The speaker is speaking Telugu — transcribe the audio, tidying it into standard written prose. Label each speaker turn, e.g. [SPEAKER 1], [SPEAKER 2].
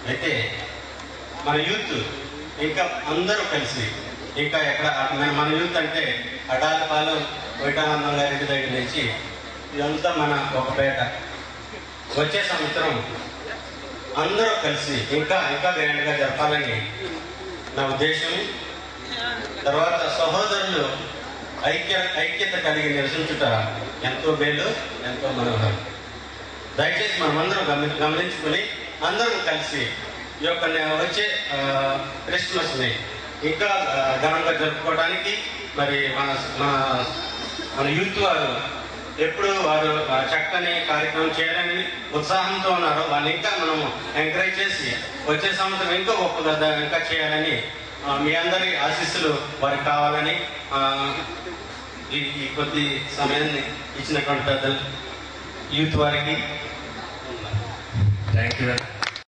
[SPEAKER 1] అయితే మన యూత్ ఇంకా అందరూ కలిసి ఇంకా ఎక్కడ మన యూత్ అంటే అడాలపాలెం వైటానందం గారి దగ్గర నుంచి ఇదంతా మన ఒక పేట. వచ్చే సంవత్సరం అందరూ కలిసి ఇంకా ఇంకా గ్రాండ్గా జరపాలని నా ఉద్దేశం. తర్వాత సహోదరులు ఐక్యత కలిగి నివసించుట ఎంతో మేలు, ఎంతో మనోహరం. దయచేసి మనమందరం గమనించుకొని అందరం కలిసి ఈ యొక్క వచ్చే క్రిస్మస్ని ఇంకా ఘనంగా జరుపుకోవడానికి మరి మన యూత్ వారు ఎప్పుడు వారు చక్కని కార్యక్రమం చేయాలని ఉత్సాహంతో ఉన్నారో వాళ్ళని ఇంకా మనము ఎంకరేజ్ చేసి వచ్చే సంవత్సరం ఇంకా గొప్పగా ఇంకా చేయాలని మీ అందరి ఆశీస్సులు వారికి కావాలని ఈ కొద్ది సమయాన్ని ఇచ్చినటువంటి పెద్దలు యూత్ వారికి థ్యాంక్ యూ.